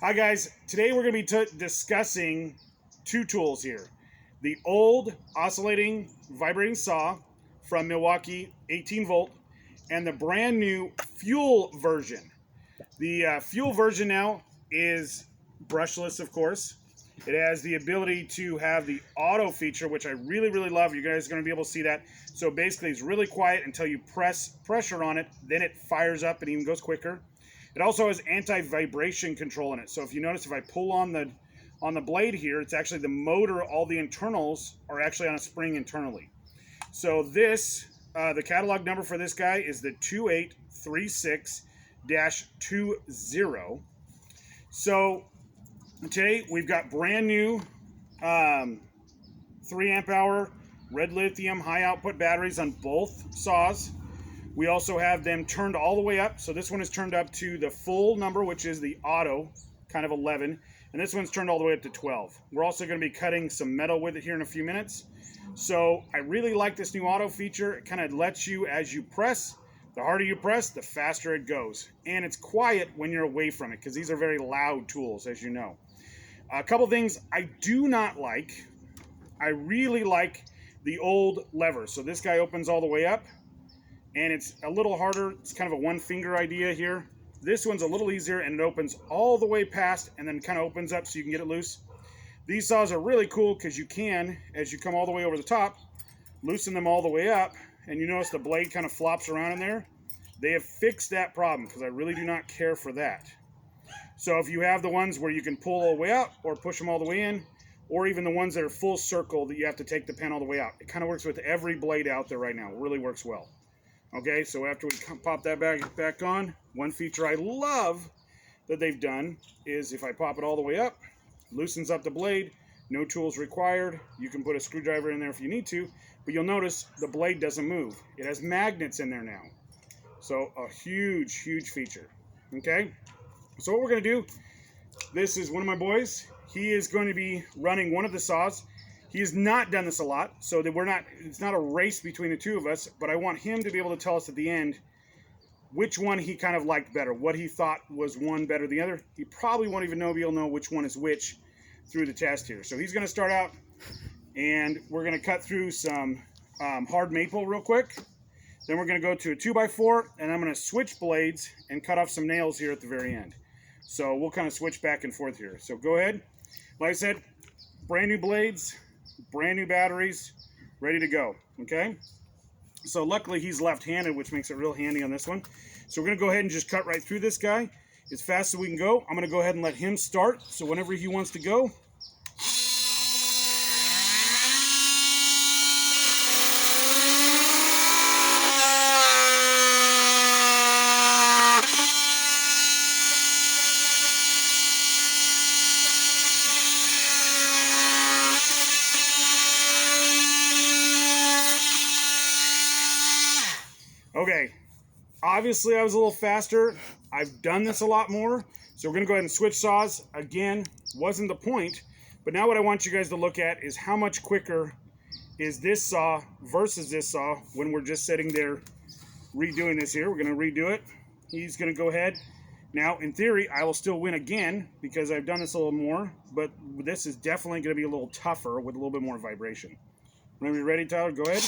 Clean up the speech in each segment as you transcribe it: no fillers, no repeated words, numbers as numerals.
Hi guys, today we're going to be discussing two tools here. The old oscillating vibrating saw from Milwaukee, 18 volt, and the brand new fuel version. The fuel version now is brushless, of course. It has the ability to have the auto feature, which I really love. You guys are going to be able to see that. So basically it's really quiet until you press pressure on it, then it fires up and even goes quicker. It also has anti-vibration control in it. So if you notice, if I pull on the blade here, it's actually the motor, all the internals are actually on a spring internally. So this, the catalog number for this guy is the 2836-20. So today we've got brand new 3 amp hour red lithium high output batteries on both saws. We also have them turned all the way up. So this one is turned up to the full number, which is the auto, kind of 11. And this one's turned all the way up to 12. We're also going to be cutting some metal with it here in a few minutes. So I really like this new auto feature. It kind of lets you, as you press, the harder you press, the faster it goes. And it's quiet when you're away from it, because these are very loud tools, as you know. A couple things I do not like. I really like the old lever. So this guy opens all the way up. And it's a little harder. It's kind of a one finger idea here. This one's a little easier and it opens all the way past and then kind of opens up so you can get it loose. These saws are really cool because you can, as you come all the way over the top, loosen them all the way up, and you notice the blade kind of flops around in there. They have fixed that problem because I really do not care for that. So if you have the ones where you can pull all the way out or push them all the way in, or even the ones that are full circle that you have to take the pen all the way out, it kind of works with every blade out there right now. It really works well. Okay, so after we pop that back on, one feature I love that they've done is if I pop it all the way up, loosens up the blade, no tools required. You can put a screwdriver in there if you need to, but you'll notice the blade doesn't move. It has magnets in there now. So a huge feature. Okay, so what we're going to do, this is one of my boys. He is going to be running one of the saws. He has not done this a lot, so that it's not a race between the two of us, but I want him to be able to tell us at the end which one he kind of liked better, what he thought was one better than the other. He probably won't even be able to know which one is which through the test here. So he's going to start out, and we're going to cut through some hard maple real quick. Then we're going to go to a 2x4, and I'm going to switch blades and cut off some nails here at the very end. So we'll kind of switch back and forth here. So go ahead. Like I said, brand new blades, brand new batteries, ready to go. Okay, so luckily he's left-handed, which makes it real handy on this one. So we're going to go ahead and just cut right through this guy as fast as we can go. I'm going to go ahead and let him start, so whenever he wants to go. Okay, obviously I was a little faster. I've done this a lot more. So we're going to go ahead and switch saws. Again, wasn't the point. But now what I want you guys to look at is how much quicker is this saw versus this saw when we're just sitting there redoing this here. We're going to redo it. He's going to go ahead. Now, in theory, I will still win again because I've done this a little more. But this is definitely going to be a little tougher with a little bit more vibration. Whenever you're ready, Tyler, go ahead.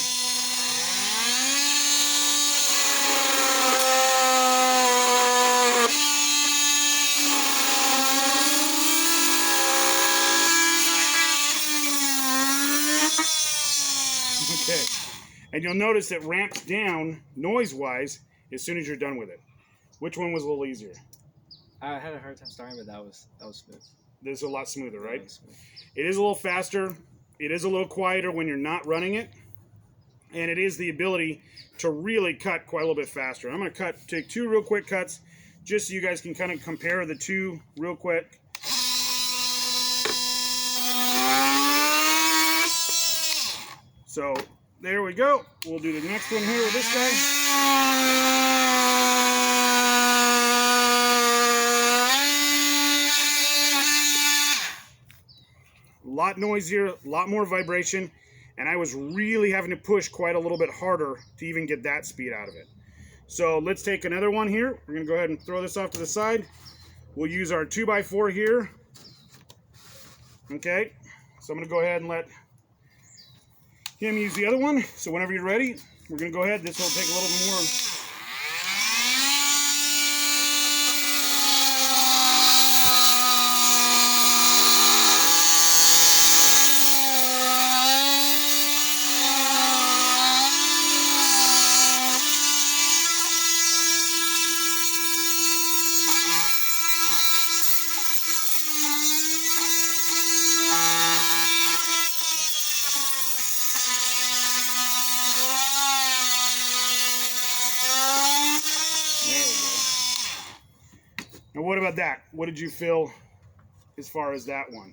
Okay, and you'll notice it ramps down noise-wise as soon as you're done with it. Which one was a little easier? I had a hard time starting, but that was smooth. This is a lot smoother, right? Smooth. It is a little faster. It is a little quieter when you're not running it, and it is the ability to really cut quite a little bit faster. I'm going to take 2 real quick cuts, just so you guys can kind of compare the two real quick. So there we go. We'll do the next one here with this guy. A lot noisier, a lot more vibration, and I was really having to push quite a little bit harder to even get that speed out of it. So let's take another one here. We're going to go ahead and throw this off to the side. we'll use our 2x4 here. Okay, so I'm going to go ahead and let him use the other one. So whenever you're ready, we're going to go ahead. This will take a little bit more. Now, what about that? What did you feel as far as that one?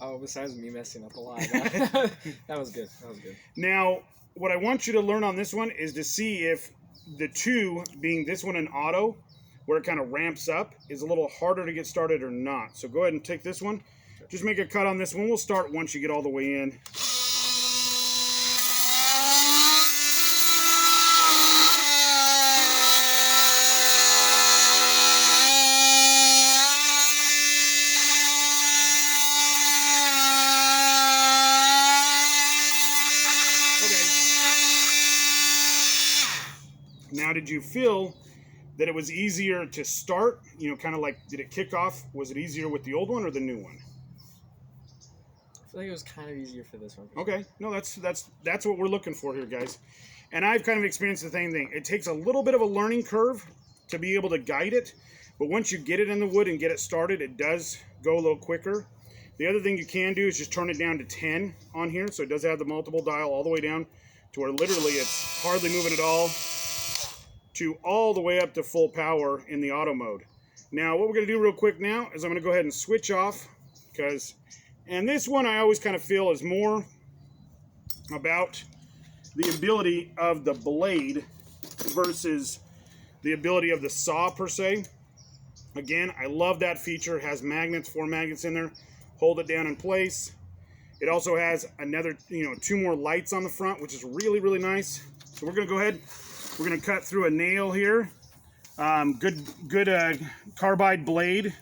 Oh, besides me messing up a lot, that was good. That was good. Now, what I want you to learn on this one is to see if the 2, being this one in auto, where it kind of ramps up, is a little harder to get started or not. So go ahead and take this one. Just make a cut on this one. We'll start once you get all the way in. Now, did you feel that it was easier to start? You know, kind of like, did it kick off? Was it easier with the old one or the new one? I feel like it was kind of easier for this one. Okay, no, that's what we're looking for here, guys. And I've kind of experienced the same thing. It takes a little bit of a learning curve to be able to guide it, but once you get it in the wood and get it started, it does go a little quicker. The other thing you can do is just turn it down to 10 on here, so it does have the multiple dial all the way down to where literally it's hardly moving at all, to all the way up to full power in the auto mode. Now, what we're going to do real quick now is I'm going to go ahead and switch off, and this one I always kind of feel is more about the ability of the blade versus the ability of the saw per se. Again, I love that feature. It has magnets, 4 magnets in there. Hold it down in place. It also has another, 2 more lights on the front, which is really, really nice. So we're going to go ahead. We're going to cut through a nail here. Good carbide blade.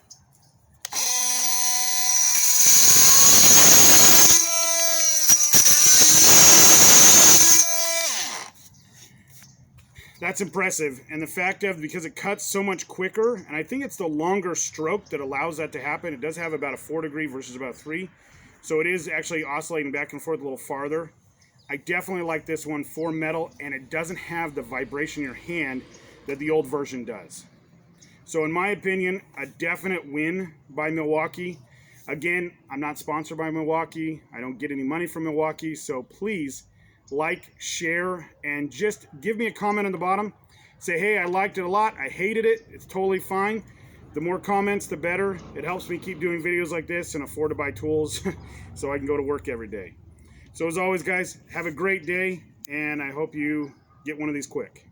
That's impressive. And the fact of, because it cuts so much quicker, and I think it's the longer stroke that allows that to happen. It does have about a 4 degree versus about 3. So it is actually oscillating back and forth a little farther. I definitely like this one for metal, and it doesn't have the vibration in your hand that the old version does. So in my opinion, a definite win by Milwaukee. Again, I'm not sponsored by Milwaukee. I don't get any money from Milwaukee, so please like, share, and just give me a comment on the bottom. Say, hey, I liked it a lot. I hated it. It's totally fine. The more comments, the better. It helps me keep doing videos like this and afford to buy tools so I can go to work every day. So as always, guys, have a great day, and I hope you get one of these quick.